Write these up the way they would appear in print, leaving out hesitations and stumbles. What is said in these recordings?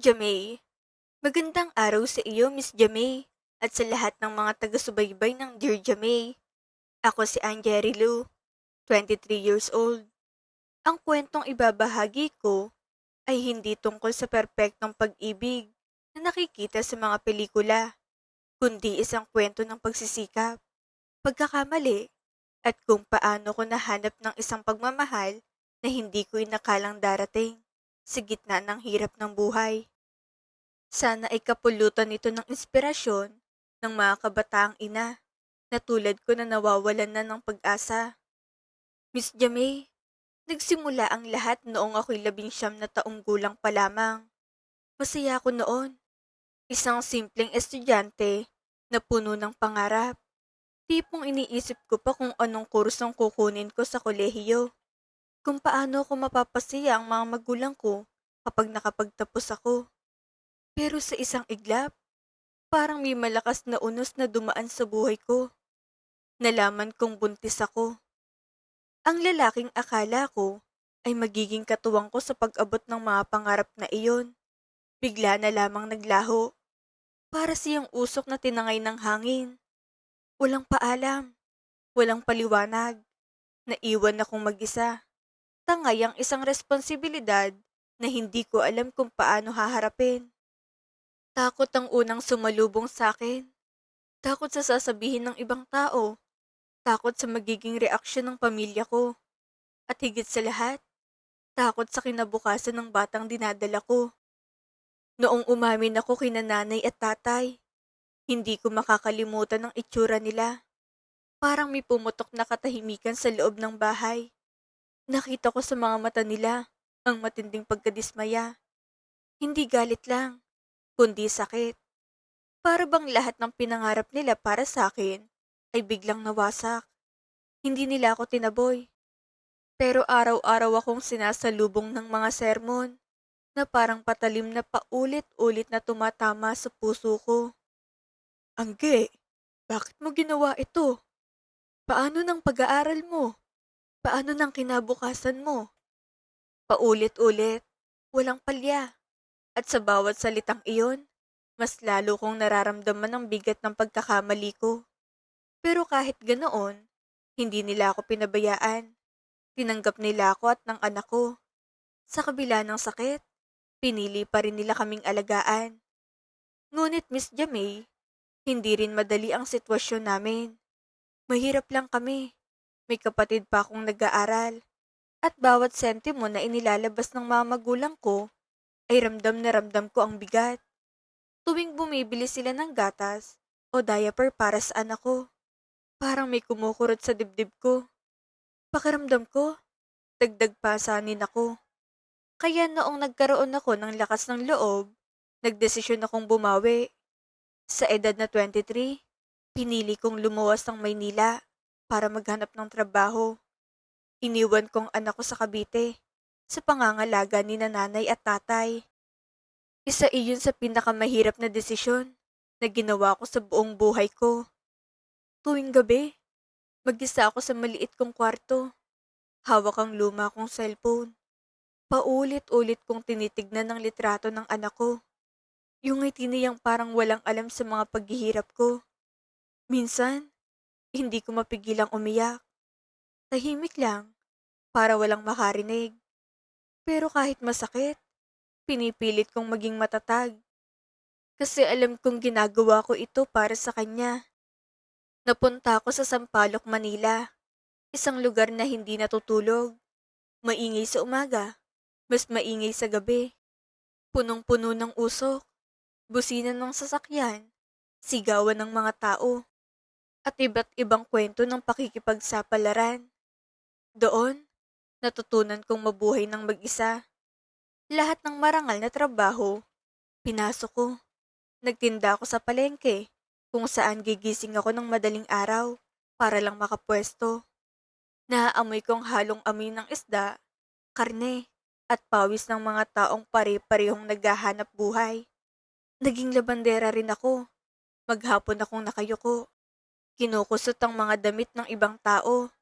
Jamey. Magandang araw sa iyo, Miss Jamey, at sa lahat ng mga taga-subaybay ng Dear Jamey. Ako si Angeri Lou, 23 years old. Ang kwentong ibabahagi ko ay hindi tungkol sa perpektong pag-ibig na nakikita sa mga pelikula, kundi isang kwento ng pagsisikap, pagkakamali, at kung paano ko nahanap ng isang pagmamahal na hindi ko inakalang darating sa gitna ng hirap ng buhay. Sana ay kapulutan nito ng inspirasyon ng mga kabataang ina na tulad ko na nawawalan na ng pag-asa. Miss Jamey, nagsimula ang lahat noong ako'y 19 na taong gulang pa lamang. Masaya ako noon, isang simpleng estudyante na puno ng pangarap. Tipong iniisip ko pa kung anong kursong kukunin ko sa kolehiyo, kung paano ako mapapasaya ang mga magulang ko kapag nakapagtapos ako. Pero sa isang iglap, parang may malakas na unos na dumaan sa buhay ko. Nalaman kong buntis ako. Ang lalaking akala ko ay magiging katuwang ko sa pag-abot ng mga pangarap na iyon. Bigla na lamang naglaho. Para siyang usok na tinangay ng hangin. Walang paalam. Walang paliwanag. Naiwan akong mag-isa. Tangay ang isang responsibilidad na hindi ko alam kung paano haharapin. Takot ang unang sumalubong sa akin. Takot sa sasabihin ng ibang tao. Takot sa magiging reaksyon ng pamilya ko. At higit sa lahat, takot sa kinabukasan ng batang dinadala ko. Noong umamin ako kina nanay at tatay, hindi ko makakalimutan ang itsura nila. Parang may pumutok na katahimikan sa loob ng bahay. Nakita ko sa mga mata nila ang matinding pagkadismaya. Hindi galit lang, kundi sakit. Para bang lahat ng pinangarap nila para sa akin ay biglang nawasak. Hindi nila ako tinaboy. Pero araw-araw akong sinasalubong ng mga sermon na parang patalim na paulit-ulit na tumatama sa puso ko. Angge, bakit mo ginawa ito? Paano ng pag-aaral mo? Paano ng kinabukasan mo? Paulit-ulit, walang palya. At sa bawat salitang iyon, mas lalo kong nararamdaman ang bigat ng pagkakamali ko. Pero kahit ganoon, hindi nila ako pinabayaan. Tinanggap nila ako at ng anak ko. Sa kabila ng sakit, pinili pa rin nila kaming alagaan. Ngunit Miss Jamey, hindi rin madali ang sitwasyon namin. Mahirap lang kami. May kapatid pa akong nag-aaral. At bawat sentimo na inilalabas ng mga magulang ko, ay ramdam na ramdam ko ang bigat. Tuwing bumibili sila ng gatas o diaper para sa anak ko, parang may kumukurot sa dibdib ko. Pakiramdam ko, dagdag pasanin ako. Kaya noong nagkaroon ako ng lakas ng loob, nagdesisyon akong bumawi. Sa edad na 23, pinili kong lumuwas ng Maynila para maghanap ng trabaho. Iniwan kong anak ko sa Cavite sa pangangalaga ni nanay at tatay. Isa iyon sa pinakamahirap na desisyon na ginawa ko sa buong buhay ko. Tuwing gabi, mag-isa ako sa maliit kong kwarto. Hawak ang luma kong cellphone. Paulit-ulit kong tinitignan ang litrato ng anak ko. Yung ngiti niyang parang walang alam sa mga paghihirap ko. Minsan, hindi ko mapigilang umiyak. Tahimik lang, para walang makarinig. Pero kahit masakit, pinipilit kong maging matatag. Kasi alam kong ginagawa ko ito para sa kanya. Napunta ako sa Sampaloc, Manila. Isang lugar na hindi natutulog. Maingay sa umaga, mas maingay sa gabi. Punong-puno ng usok, busina ng sasakyan, sigawan ng mga tao, at iba't ibang kwento ng pakikipagsapalaran. Doon, natutunan kong mabuhay ng mag-isa. Lahat ng marangal na trabaho, pinasok ko. Nagtinda ako sa palengke, kung saan gigising ako ng madaling araw para lang makapwesto. Naaamoy kong halong amoy ng isda, karne, at pawis ng mga taong pare-parehong naghahanap buhay. Naging labandera rin ako. Maghapon akong nakayuko. Kinukusot ang mga damit ng ibang tao,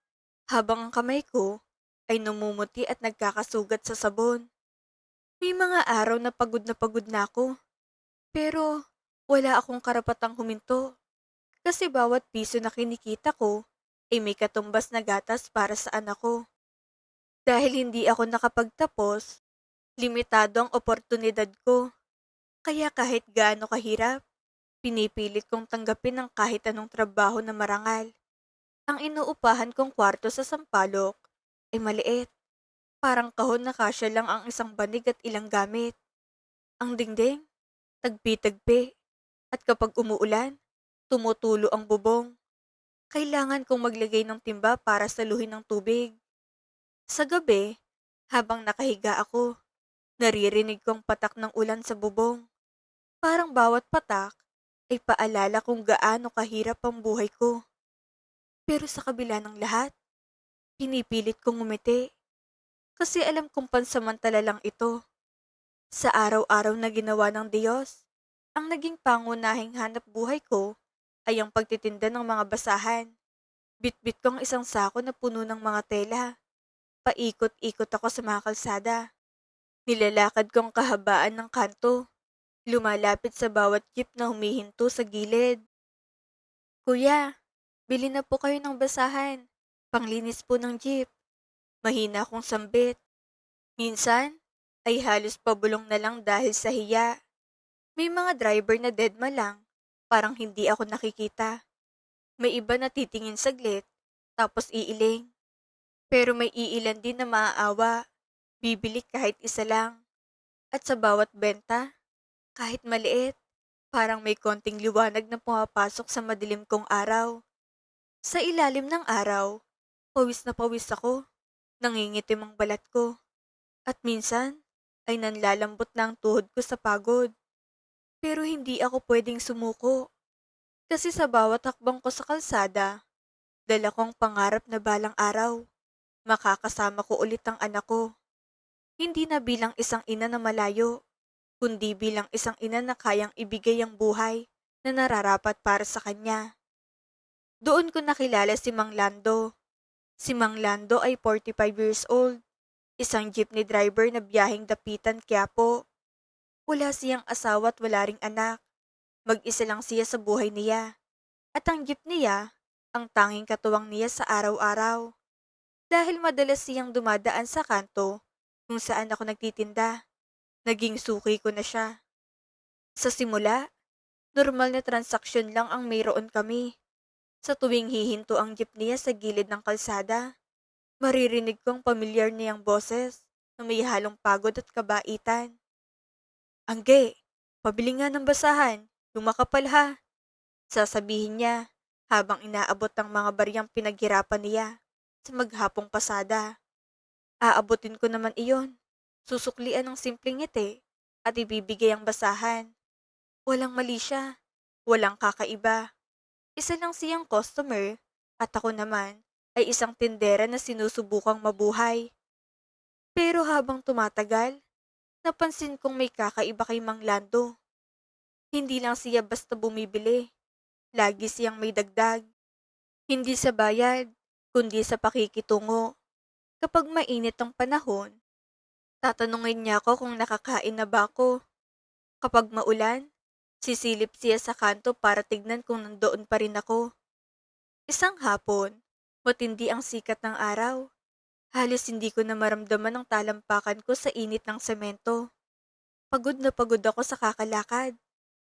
habang ang kamay ko ay namumuti at nagkakasugat sa sabon. May mga araw na pagod na ako. Pero wala akong karapatang huminto. Kasi bawat piso na kinikita ko ay may katumbas na gatas para sa anak ko. Dahil hindi ako nakapagtapos, limitado ang oportunidad ko. Kaya kahit gaano kahirap, pinipilit kong tanggapin ang kahit anong trabaho na marangal. Ang inuupahan kong kwarto sa Sampaloc ay maliit. Parang kahon na kasya lang ang isang banig at ilang gamit. Ang dingding, tagpi-tagpi. At kapag umuulan, tumutulo ang bubong. Kailangan kong maglagay ng timba para saluhin ng tubig. Sa gabi, habang nakahiga ako, naririnig kong patak ng ulan sa bubong. Parang bawat patak ay paalala kung gaano kahirap ang buhay ko. Pero sa kabila ng lahat, pinipilit kong umiti. Kasi alam kong pansamantala lang ito. Sa araw-araw na ginawa ng Diyos, ang naging pangunahing hanap buhay ko ay ang pagtitinda ng mga basahan. Bitbit ko ang isang sako na puno ng mga tela. Paikot-ikot ako sa mga kalsada. Nilalakad ko ang kahabaan ng kanto. Lumalapit sa bawat jeep na humihinto sa gilid. Kuya, bili na po kayo ng basahan. Panglinis po ng jeep. Mahina akong sambit. Minsan, ay halos pabulong na lang dahil sa hiya. May mga driver na deadma lang. Parang hindi ako nakikita. May iba na titingin saglit, tapos iiling. Pero may iilan din na maaawa. Bibili kahit isa lang. At sa bawat benta, kahit maliit, parang may konting liwanag na pumapasok sa madilim kong araw. Sa ilalim ng araw, pawis na pawis ako. Nangingitim ang balat ko. At minsan, ay nanlalambot na ang tuhod ko sa pagod. Pero hindi ako pwedeng sumuko. Kasi sa bawat hakbang ko sa kalsada, dala kong pangarap na balang araw. Makakasama ko ulit ang anak ko. Hindi na bilang isang ina na malayo, kundi bilang isang ina na kayang ibigay ang buhay na nararapat para sa kanya. Doon ko nakilala si Mang Lando. Si Mang Lando ay 45 years old, isang jeepney driver na biyaheng Dapitan Quiapo. Wala siyang asawa at wala ring anak. Mag-isa lang siya sa buhay niya. At ang jeep niya, ang tanging katuwang niya sa araw-araw. Dahil madalas siyang dumadaan sa kanto kung saan ako nagtitinda. Naging suki ko na siya. Sa simula, normal na transaksyon lang ang mayroon kami. Sa tuwing hihinto ang jeep niya sa gilid ng kalsada, maririnig kong pamilyar niyang boses na may halong pagod at kabaitan. Angge, pabili nga ng basahan, lumakapal ha. Sasabihin niya habang inaabot ang mga baryang pinaghirapan niya sa maghapong pasada. Aabutin ko naman iyon. Susuklian ng simpleng ngiti at ibibigay ang basahan. Walang mali siya. Walang kakaiba. Isa lang siyang customer at ako naman ay isang tindera na sinusubukang mabuhay. Pero habang tumatagal, napansin kong may kakaiba kay Mang Lando. Hindi lang siya basta bumibili. Lagi siyang may dagdag. Hindi sa bayad, kundi sa pakikitungo. Kapag mainit ang panahon, tatanungin niya ako kung nakakain na ba ako. Kapag maulan, sisilip siya sa kanto para tignan kung nandoon pa rin ako. Isang hapon, matindi ang sikat ng araw. Halos hindi ko na maramdaman ang talampakan ko sa init ng semento. Pagod ako sa kakalakad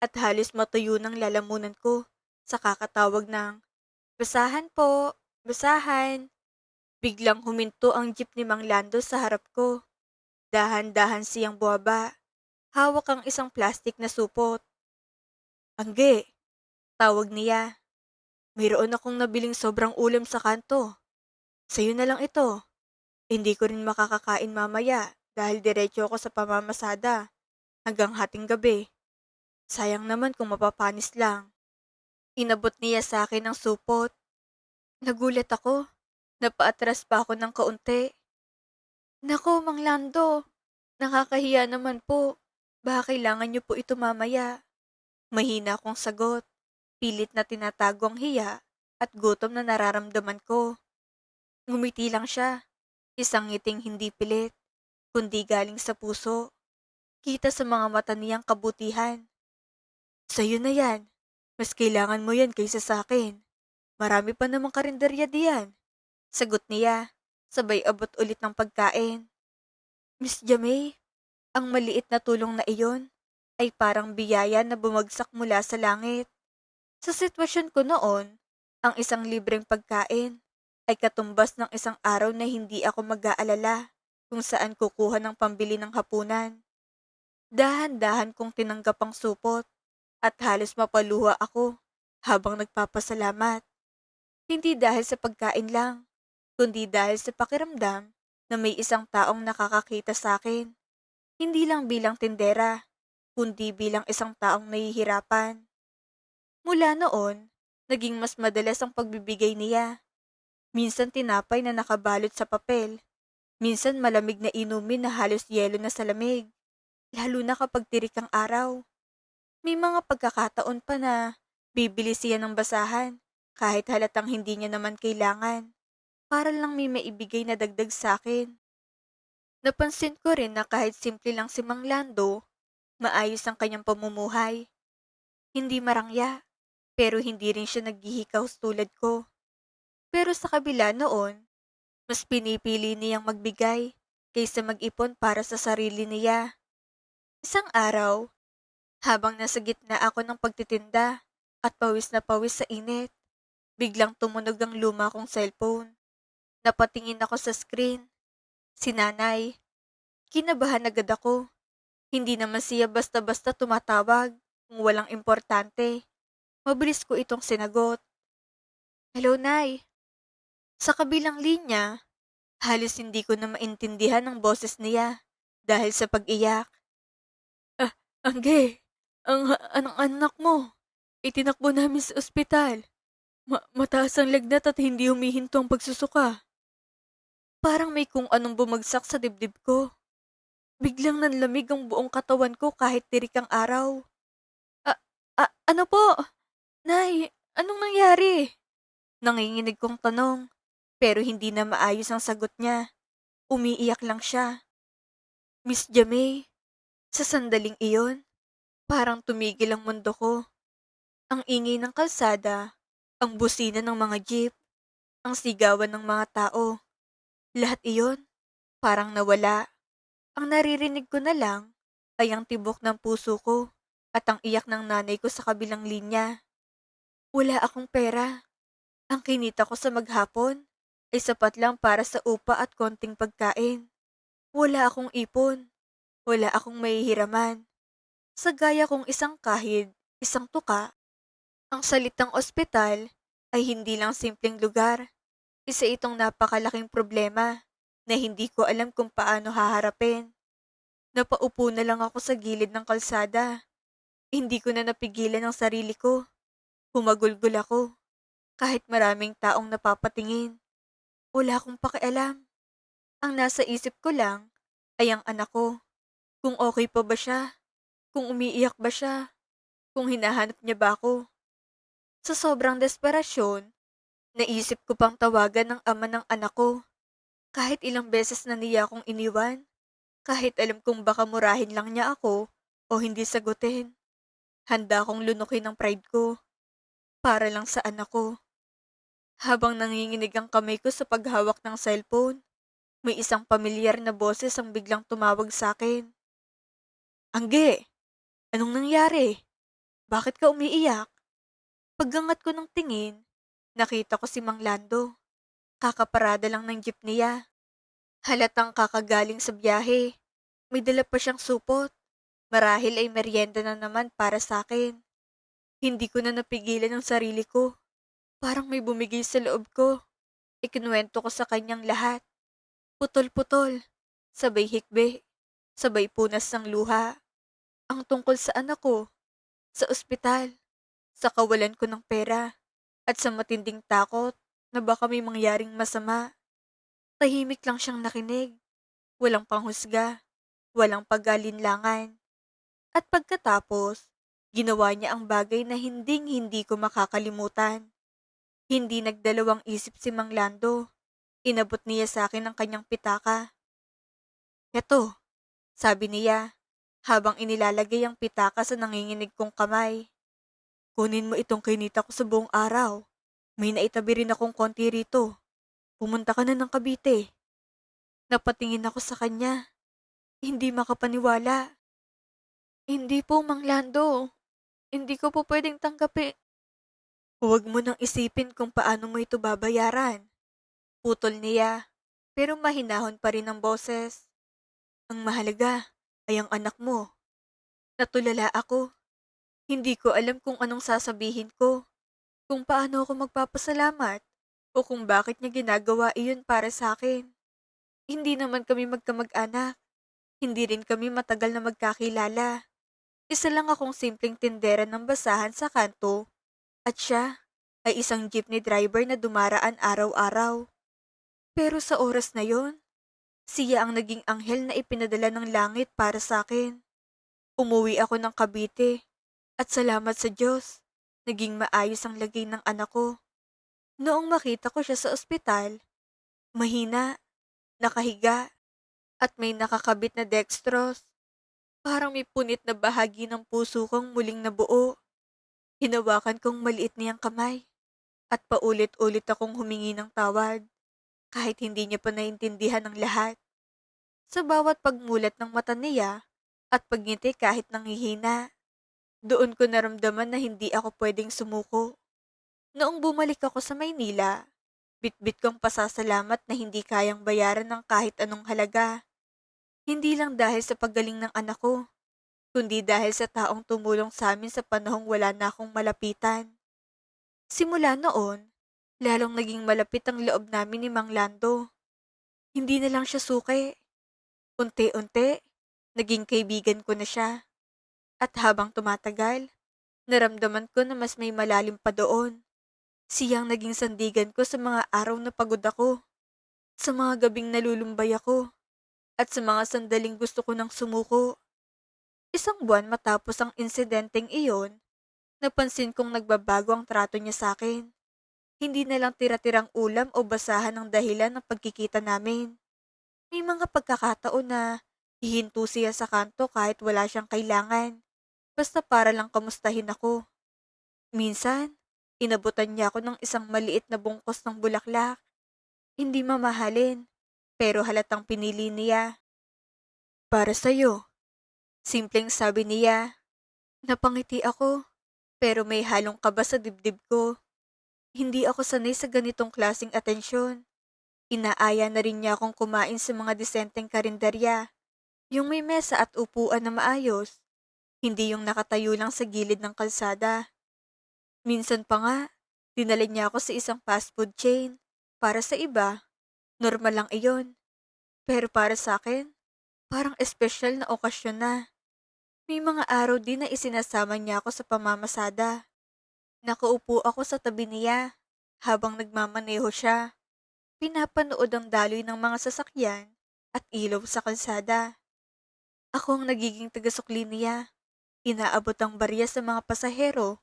at halos matuyo ng lalamunan ko sa kakatawag ng, "Basahan po, basahan." Biglang huminto ang jeep ni Mang Lando sa harap ko. Dahan-dahan siyang buwaba. Hawak ang isang plastik na supot. "Angge," tawag niya. "Mayroon akong nabiling sobrang ulam sa kanto. Sa'yo na lang ito. Hindi ko rin makakakain mamaya dahil diretso ako sa pamamasada hanggang hating gabi. Sayang naman kung mapapanis lang." Inabot niya sa akin ang supot. Nagulat ako. Napaatras pa ako ng kaunti. "Nako, Mang Lando, nakakahiya naman po. Baka kailangan niyo po ito mamaya." Mahina akong sagot. Pilit na tinatago ang hiya at gutom na nararamdaman ko. Ngumiti lang siya. Isang ngiting hindi pilit, kundi galing sa puso. Kita sa mga mata niyang kabutihan. Sa'yo na yan. Mas kailangan mo yan kaysa sa akin. Marami pa namang karinderya diyan. Sagot niya, sabay abot ulit ng pagkain. Miss Jamay, ang maliit na tulong na iyon ay parang biyaya na bumagsak mula sa langit. Sa sitwasyon ko noon, ang isang libreng pagkain ay katumbas ng isang araw na hindi ako mag-aalala kung saan kukuha ng pambili ng hapunan. Dahan-dahan kong tinanggap ang supot at halos mapaluha ako habang nagpapasalamat. Hindi dahil sa pagkain lang, kundi dahil sa pakiramdam na may isang taong nakakakita sa akin. Hindi lang bilang tindera, kundi bilang isang taong nahihirapan. Mula noon, naging mas madalas ang pagbibigay niya. Minsan tinapay na nakabalot sa papel, minsan malamig na inumin na halos yelo na sa lamig, lalo na kapag tirik ang araw. May mga pagkakataon pa na bibili siya ng basahan kahit halatang hindi niya naman kailangan, para lang may maibigay na dagdag sa akin. Napansin ko rin na kahit simple lang si Mang Lando, maayos ang kanyang pamumuhay. Hindi marangya, pero hindi rin siya naghihikaw tulad ko. Pero sa kabila noon, mas pinipili niyang magbigay kaysa mag-ipon para sa sarili niya. Isang araw, habang nasa gitna ako ng pagtitinda at pawis na pawis sa init, biglang tumunog ang luma kong cellphone. Napatingin ako sa screen. Si nanay. Kinabahan agad ako. Hindi naman siya basta-basta tumatawag kung walang importante. Mabilis ko itong sinagot. Hello, Nay. Sa kabilang linya, halos hindi ko na maintindihan ang boses niya dahil sa pag-iyak. Ah, Angge, ang anak mo. Itinakbo namin sa ospital. Mataas ang lagnat at hindi humihinto ang pagsusuka. Parang may kung anong bumagsak sa dibdib ko. Biglang nanlamig ang buong katawan ko kahit tirik ang araw. Ano po? Nay, anong nangyari? Nanginginig kong tanong, pero hindi na maayos ang sagot niya. Umiiyak lang siya. Miss Jamay, sa sandaling iyon, parang tumigil ang mundo ko. Ang ingay ng kalsada, ang busina ng mga jeep, ang sigawan ng mga tao. Lahat iyon, parang nawala. Ang naririnig ko na lang ay ang tibok ng puso ko at ang iyak ng nanay ko sa kabilang linya. Wala akong pera. Ang kinita ko sa maghapon ay sapat lang para sa upa at konting pagkain. Wala akong ipon. Wala akong mahihiraman. Sa gaya kong isang kahid, isang tuka, ang salitang ospital ay hindi lang simpleng lugar. Isa itong napakalaking problema na hindi ko alam kung paano haharapin. Napaupo na lang ako sa gilid ng kalsada. Hindi ko na napigilan ang sarili ko. Humagulgol ako. Kahit maraming taong napapatingin. Wala akong pakialam. Ang nasa isip ko lang ay ang anak ko. Kung okay pa ba siya? Kung umiiyak ba siya? Kung hinahanap niya ba ako? Sa sobrang desperasyon, naisip ko pang tawagan ng ama ng anak ko. Kahit ilang beses na niya akong iniwan. Kahit alam kong baka murahin lang niya ako o hindi sagutin. Handa akong lunukin ang pride ko para lang sa anak ko. Habang nanginginig ang kamay ko sa paghawak ng cellphone, may isang pamilyar na boses ang biglang tumawag sa akin. Angge, anong nangyari? Bakit ka umiiyak? Paggangat ko ng tingin, nakita ko si Mang Lando. Kakaparada lang ng jeep niya. Halatang kakagaling sa biyahe. May dala pa siyang supot. Marahil ay merienda na naman para sa akin. Hindi ko na napigilan ang sarili ko. Parang may bumigay sa loob ko. Ikinuwento ko sa kanyang lahat. Putol-putol. Sabay hikbi. Sabay punas ng luha. Ang tungkol sa anak ko. Sa ospital. Sa kawalan ko ng pera. At sa matinding takot na baka may mangyaring masama. Tahimik lang siyang nakinig. Walang panghusga. Walang pag-alinlangan. At pagkatapos, ginawa niya ang bagay na hinding-hindi ko makakalimutan. Hindi nagdalawang isip si Mang Lando. Inabot niya sa akin ang kanyang pitaka. Eto, sabi niya, habang inilalagay ang pitaka sa nanginginig kong kamay. Kunin mo itong kinita ko sa buong araw. May naitabi rin akong konti rito. Pumunta ka na ng Cavite. Napatingin ako sa kanya. Hindi makapaniwala. Hindi po, Mang Lando. Hindi ko po pwedeng tanggapin. Huwag mo nang isipin kung paano mo ito babayaran. Putol niya, pero mahinahon pa rin ang boses. Ang mahalaga ay ang anak mo. Natulala ako. Hindi ko alam kung anong sasabihin ko, kung paano ako magpapasalamat, o kung bakit niya ginagawa iyon para sa akin. Hindi naman kami magkamag-anak. Hindi rin kami matagal na magkakilala. Isa lang akong simpleng tindera ng basahan sa kanto, at siya ay isang jeepney driver na dumaraan araw-araw. Pero sa oras na yon, siya ang naging anghel na ipinadala ng langit para sa akin. Umuwi ako ng Cavite at salamat sa Diyos, naging maayos ang lagay ng anak ko. Noong makita ko siya sa ospital, mahina, nakahiga, at may nakakabit na dextrose, parang may punit na bahagi ng puso kong muling nabuo. Hinawakan kong maliit niyang kamay at paulit-ulit akong humingi ng tawad kahit hindi niya pa naintindihan ang lahat. Sa bawat pagmulat ng mata niya at pagngiti kahit nanghihina, doon ko naramdaman na hindi ako pwedeng sumuko. Noong bumalik ako sa Maynila, bitbit kong pasasalamat na hindi kayang bayaran ng kahit anong halaga. Hindi lang dahil sa paggaling ng anak ko, kundi dahil sa taong tumulong sa amin sa panahong wala na akong malapitan. Simula noon, lalong naging malapit ang loob namin ni Mang Lando. Hindi na lang siya suki. Unti-unti, naging kaibigan ko na siya. At habang tumatagal, naramdaman ko na mas may malalim pa doon. Siyang naging sandigan ko sa mga araw na pagod ako, sa mga gabing nalulumbay ako, at sa mga sandaling gusto ko nang sumuko. Isang buwan matapos ang insidenteng iyon, napansin kong nagbabago ang trato niya sa akin. Hindi na lang tira-tirang ulam o basahan ang dahilan ng pagkikita namin. May mga pagkakataon na hihinto siya sa kanto kahit wala siyang kailangan, basta para lang kamustahin ako. Minsan, inabutan niya ako ng isang maliit na bungkos ng bulaklak. Hindi mamahalin, pero halatang pinili niya. Para sa'yo, simpleng sabi niya. Napangiti ako, pero may halong kaba sa dibdib ko. Hindi ako sanay sa ganitong klaseng atensyon. Inaaya na rin niya akong kumain sa mga disenteng karinderya, yung may mesa at upuan na maayos, hindi yung nakatayo lang sa gilid ng kalsada. Minsan pa nga, dinala niya ako sa isang fast food chain. Para sa iba, normal lang iyon. Pero para sa akin, parang espesyal na okasyon na. May mga araw din na isinasama niya ako sa pamamasada. Nakaupo ako sa tabi niya habang nagmamaneho siya. Pinapanood ang daloy ng mga sasakyan at ilaw sa kalsada. Ako ang nagiging tagasukli niya. Inaabot ang barya sa mga pasahero.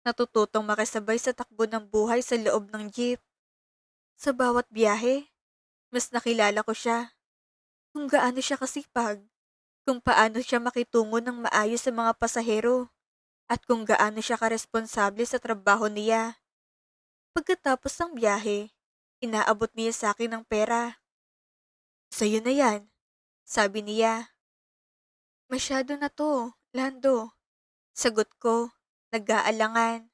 Natututong makisabay sa takbo ng buhay sa loob ng jeep. Sa bawat biyahe, mas nakilala ko siya. Kung gaano siya kasipag, kung paano siya makitungo ng maayos sa mga pasahero, at kung gaano siya karesponsable sa trabaho niya. Pagkatapos ng biyahe, inaabot niya sa akin ng pera. Sa'yo na yan, sabi niya. Masyado na to, Lando. Sagot ko, nag-aalangan.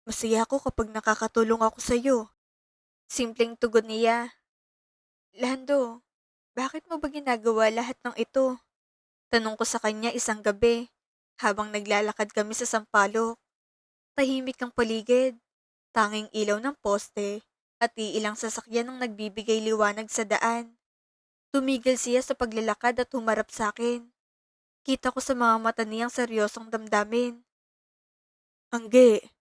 Masaya ako kapag nakakatulong ako sa'yo. Simpleng tugon niya. Lando, bakit mo ba ginagawa lahat ng ito? Tanong ko sa kanya isang gabi, habang naglalakad kami sa Sampaloc. Tahimik ang paligid, tanging ilaw ng poste, at iilang sasakyan ang nagbibigay liwanag sa daan. Tumigil siya sa paglalakad at humarap sa akin. Kita ko sa mga mata niyang seryosong damdamin. Angge,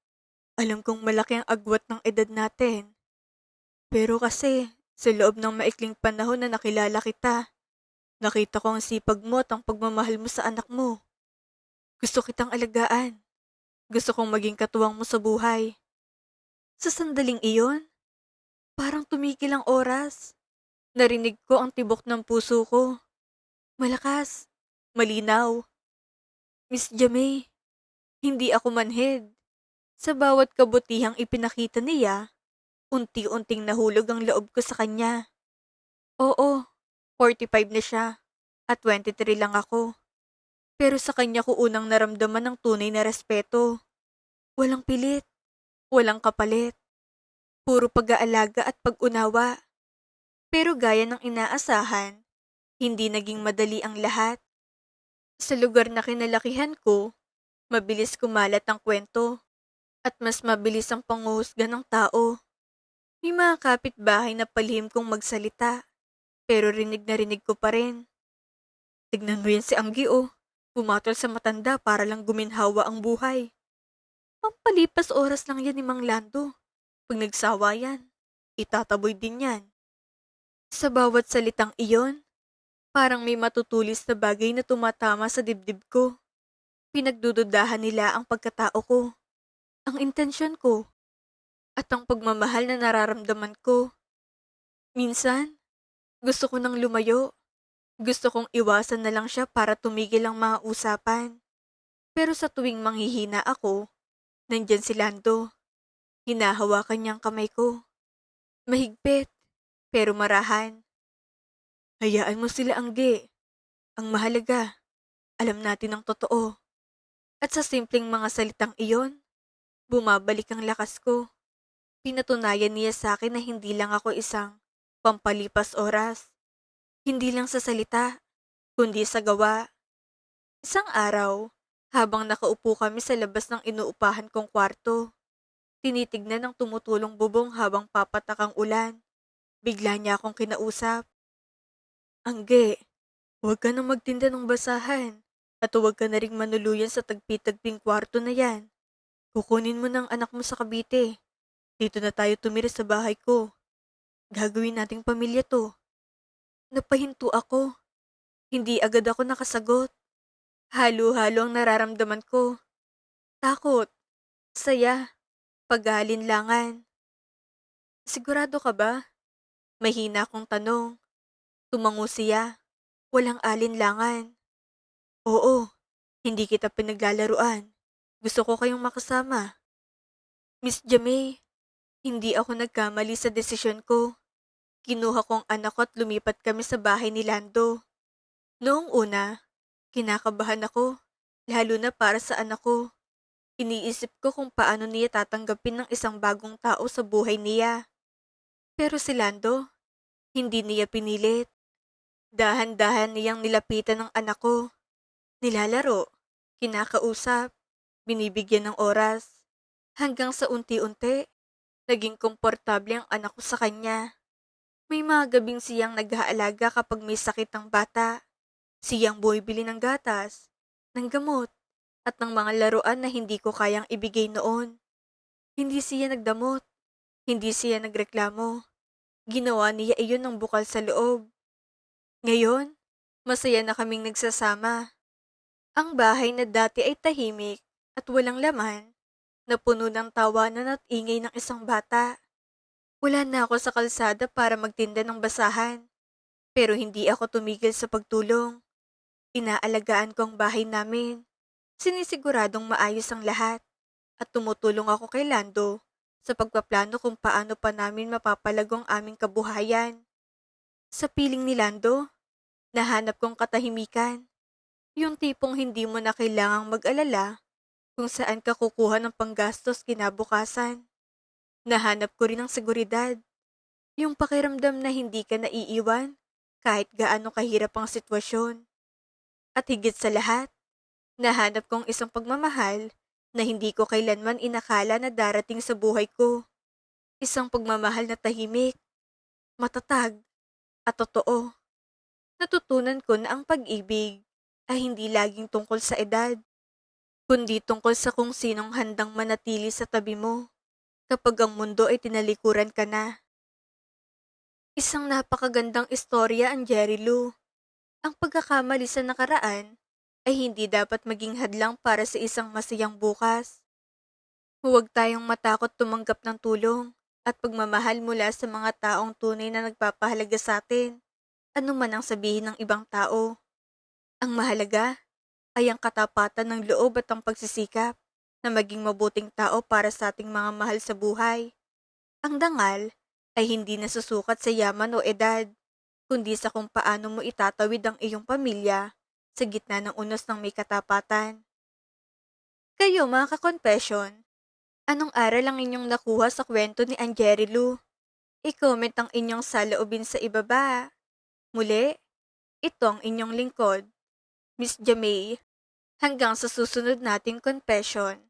alam kong malaki ang agwat ng edad natin. Pero kasi, sa loob ng maikling panahon na nakilala kita, nakita ko ang sipag mo at ang pagmamahal mo sa anak mo. Gusto kitang alagaan. Gusto kong maging katuwang mo sa buhay. Sa sandaling iyon, parang tumigil ang oras. Narinig ko ang tibok ng puso ko. Malakas, Malinaw. Miss Jamie, hindi ako manhid. Sa bawat kabutihang ipinakita niya, unti-unting nahulog ang loob ko sa kanya. Oo, 45 na siya at 23 lang ako. Pero sa kanya ko unang naramdaman ng tunay na respeto. Walang pilit, walang kapalit, puro pag-aalaga at pag-unawa. Pero gaya ng inaasahan, hindi naging madali ang lahat. Sa lugar na kinalakihan ko, mabilis kumalat ang kwento at mas mabilis ang panguhusga ng tao. May mga kapitbahay na palihim kong magsalita, pero rinig ko pa rin. Tignan mo yan si Anggi oh, bumatol sa matanda para lang guminhawa ang buhay. Pampalipas oras lang yan ni Mang Lando. Pag nagsawa yan, itataboy din yan. Sa bawat salitang iyon, parang may matutulis na bagay na tumatama sa dibdib ko. Pinagdududahan nila ang pagkatao ko, ang intensyon ko, at ang pagmamahal na nararamdaman ko. Minsan, gusto ko nang lumayo. Gusto kong iwasan na lang siya para tumigil ang mga usapan. Pero sa tuwing manghihina ako, nandyan si Lando. Hinahawakan niyang kamay ko. Mahigpit, pero marahan. Hayaan mo sila, Angge. Ang mahalaga, alam natin ang totoo. At sa simpleng mga salitang iyon, bumabalik ang lakas ko. Pinatunayan niya sa akin na hindi lang ako isang pampalipas oras. Hindi lang sa salita, kundi sa gawa. Isang araw, habang nakaupo kami sa labas ng inuupahan kong kwarto, tinitignan ng tumutulong bubong habang papatak ang ulan. Bigla niya akong kinausap. Angge, huwag ka nang magtinda ng basahan at huwag ka na ring manuluyan sa tagpi-tagping kwarto na yan. Kukunin mo ng anak mo sa Cavite. Dito na tayo tumira sa bahay ko. Gagawin nating pamilya to. Napahinto ako. Hindi agad ako nakasagot. Halo-halo ang nararamdaman ko. Takot, saya, pag-aalinlangan. Sigurado ka ba? Mahina akong tanong. Tumango siya. Walang alinlangan. Oo, hindi kita pinaglalaruan. Gusto ko kayong makasama. Miss Jamie, hindi ako nagkamali sa desisyon ko. Kinuha kong anak ko at lumipat kami sa bahay ni Lando. Noong una, kinakabahan ako, lalo na para sa anak ko. Iniisip ko kung paano niya tatanggapin ng isang bagong tao sa buhay niya. Pero si Lando, hindi niya pinilit. Dahan-dahan niyang nilapitan ng anak ko. Nilalaro, kinakausap, binibigyan ng oras. Hanggang sa unti-unti, naging komportable ang anak ko sa kanya. May mga gabing siyang nag-aalaga kapag may sakit ang bata. Siyang bumibili ng gatas, ng gamot, at ng mga laruan na hindi ko kayang ibigay noon. Hindi siya nagdamot, hindi siya nagreklamo. Ginawa niya iyon ng bukal sa loob. Ngayon, masaya na kaming nagsasama. Ang bahay na dati ay tahimik at walang laman, napuno ng tawanan at ingay ng isang bata. Wala na ako sa kalsada para magtinda ng basahan, pero hindi ako tumigil sa pagtulong. Inaalagaan ko ang bahay namin. Sinisiguradong maayos ang lahat at tumutulong ako kay Lando sa pagpaplano kung paano pa namin mapapalago ang aming kabuhayan. Sa piling ni Lando, nahanap kong katahimikan. Yung tipong hindi mo na kailangang mag-alala kung saan ka kukuha ng panggastos kinabukasan. Nahanap ko rin ang seguridad. Yung pakiramdam na hindi ka naiiwan kahit gaano kahirap ang sitwasyon. At higit sa lahat, nahanap kong isang pagmamahal na hindi ko kailanman inakala na darating sa buhay ko. Isang pagmamahal na tahimik, matatag, at totoo. Natutunan ko na ang pag-ibig ay hindi laging tungkol sa edad, kundi tungkol sa kung sinong handang manatili sa tabi mo kapag ang mundo ay tinalikuran ka na. Isang napakagandang istorya ang Jerry Lou. Ang pagkakamali sa nakaraan ay hindi dapat maging hadlang para sa isang masayang bukas. Huwag tayong matakot tumanggap ng tulong at pagmamahal mula sa mga taong tunay na nagpapahalaga sa atin, ano man ang sabihin ng ibang tao. Ang mahalaga ay ang katapatan ng loob at ang pagsisikap na maging mabuting tao para sa ating mga mahal sa buhay. Ang dangal ay hindi nasusukat sa yaman o edad, kundi sa kung paano mo itatawid ang iyong pamilya sa gitna ng unos ng may katapatan. Kayo mga ka-confession, anong aral ang inyong nakuha sa kwento ni Angelilu? I-comment ang inyong saloobin sa ibaba. Muli, ito ang inyong lingkod, Miss Jamay. Hanggang sa susunod nating confession.